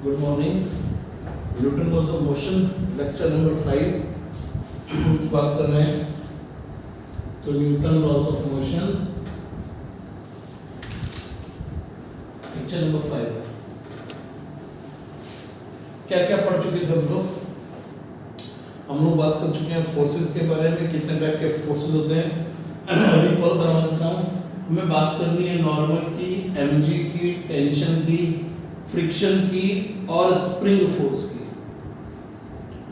Good morning. Newton laws of motion lecture number 5 बात कर रहे हैं। तो Newton laws of motion lecture number 5 क्या क्या पढ़ चुके थे हम लोग बात कर चुके हैं फोर्सेस के बारे में, कितने टाइप के फोर्सेस होते हैं रिकॉल करवा देता हूँ। हमें बात करनी है नॉर्मल की, mg की, टेंशन की, फ्रिक्शन की और स्प्रिंग फोर्स की।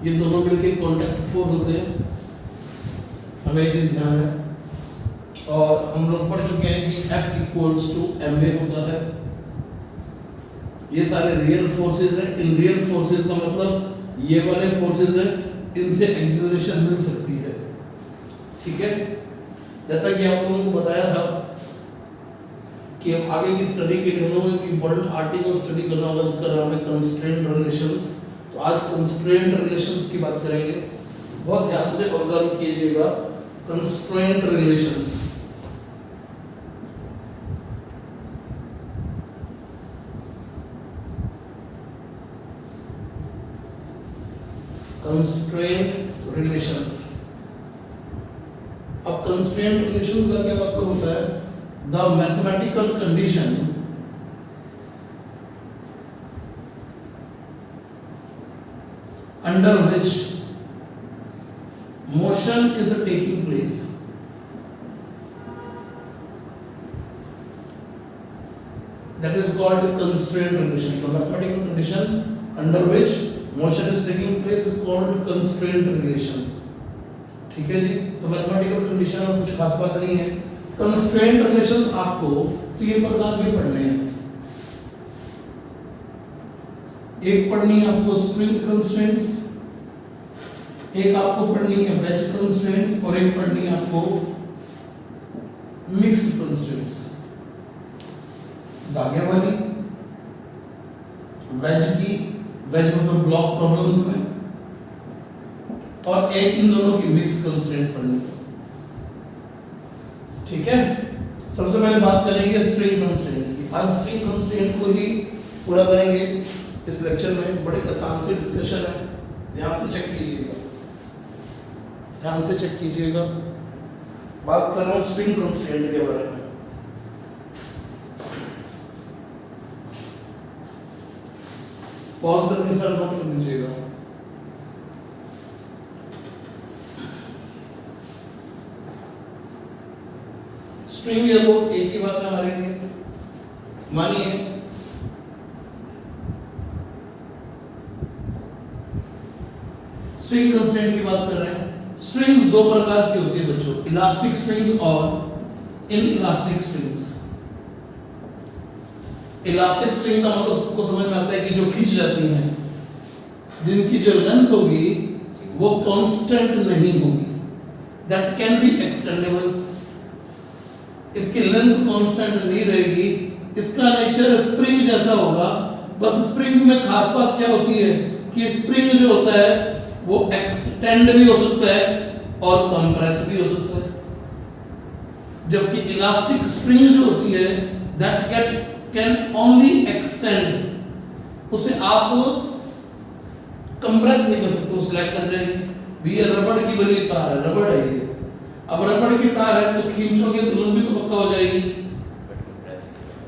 ये दोनों मिलकर कॉन्टैक्ट फोर्स होते हैं, हमें ये चीज ध्यान है। और हम लोग पढ़ चुके हैं कि F इक्वल्स टू ma होता है। ये सारे रियल फोर्सेस हैं। इन रियल फोर्सेस का मतलब ये वाले फोर्सेस हैं, इनसे एक्सीलरेशन मिल सकती है। ठीक है, जैसा कि आप लोगों को बताया था कि अब आगे की स्टडी के लिए हम लोगों को इंपॉर्टेंट आर्टिकल स्टडी करना होगा जिसका नाम है कंस्ट्रेंट रिलेशंस। तो आज कंस्ट्रेंट रिलेशंस की बात करेंगे। बहुत ध्यान से ऑब्जर्व कीजिएगा कंस्ट्रेंट रिलेशंस। Constraint relations. अब कंस्ट्रेंट रिलेशंस का क्या मतलब होता है? The mathematical condition under which motion is taking place, that is called constraint relation. The mathematical condition under which motion is taking place is called constraint relation. ठीक है जी, तो mathematical condition और कुछ खास बात नहीं है। कंस्ट्रेंट रिलेशन आपको तीन प्रकार के पढ़ने हैं। एक पढ़नी है आपको स्प्रिंग कंस्ट्रेंट्स, एक आपको पढ़नी है वेज कंस्ट्रेंट्स और एक पढ़नी है आपको मिक्स्ड कंस्ट्रेंट्स। धागे वाली वेज मतलब ब्लॉक प्रॉब्लम्स में, और एक इन दोनों की मिक्स कंस्ट्रेंट पढ़नी है। ठीक है, सबसे पहले बात करेंगे स्ट्रिंग कंस्ट्रेंट्स की। आज स्ट्रिंग कंस्ट्रेंट को ही पूरा करेंगे इस लेक्चर में। बड़े आसान से डिस्कशन है, ध्यान से चेक कीजिएगा, ध्यान से चेक कीजिएगा। बात कर रहा हूं स्ट्रिंग कंस्ट्रेंट के बारे में। पॉज करके सर नोट कर लीजिएगा। स्ट्रिंग या लोग एक ही बात है हमारे लिए। मानिए स्ट्रिंग कंस्ट्रेंट की बात कर रहे हैं। स्ट्रिंग्स दो प्रकार की होती है बच्चों, इलास्टिक स्ट्रिंग्स और इनइलास्टिक स्ट्रिंग्स। इलास्टिक स्ट्रिंग का मतलब सबको समझ में आता है कि जो खिंच जाती हैं, जिनकी जो लेंथ होगी वो कांस्टेंट नहीं होगी, दैट कैन बी एक्सटेंडेबल। इसकी लेंथ कांस्टेंट नहीं रहेगी, इसका नेचर स्प्रिंग जैसा होगा। बस स्प्रिंग में खास बात क्या होती है कि स्प्रिंग जो होता है वो एक्सटेंड भी हो सकता है और कंप्रेस भी हो सकता है, जबकि इलास्टिक स्प्रिंग जो होती है दैट कैन ओनली एक्सटेंड। उसे आप कंप्रेस नहीं कर सकते, वो स्लैग कर जाएगी। ये रबड़ की बनी तार है, रबड़ है ये। अब रबड़ की तार है तो खींचोगे तो लंबी तो पक्का हो जाएगी,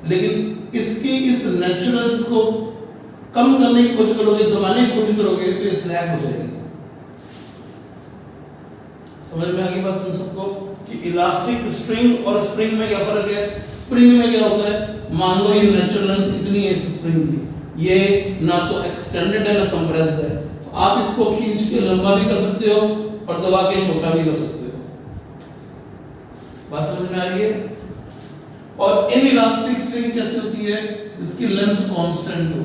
लेकिन इसकी इस नेचुरल्स को कम करने की कोशिश करोगे, दबाने की कोशिश करोगे तो ये स्लैग हो जाएगी। समझ में आ गई बात तुम सबको कि इलास्टिक स्प्रिंग और स्प्रिंग में क्या फर्क है? स्प्रिंग में क्या होता है, मान लो ये नेचुरल लेंथ इतनी है इस स्प्रिंग की, ये ना तो एक्सटेंडेड है ना कंप्रेस्ड है, तो आप इसको खींच के लंबा भी कर सकते हो और दबा के छोटा भी कर सकते हो। बात समझ में आ रही है? और इनइलास्टिक स्ट्रिंग कैसे होती है? जिसकी लेंथ कांस्टेंट हो।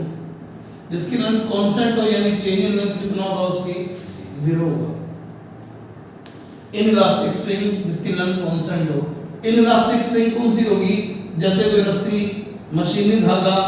जिसकी लेंथ कांस्टेंट हो यानी चेंज इन लेंथ कितना होगा उसकी? 0 होगा। इनइलास्टिक स्ट्रिंग जिसकी लेंथ कांस्टेंट हो। इनइलास्टिक स्ट्रिंग कौन सी होगी? जैसे कोई रस्सी, मशीनी धागा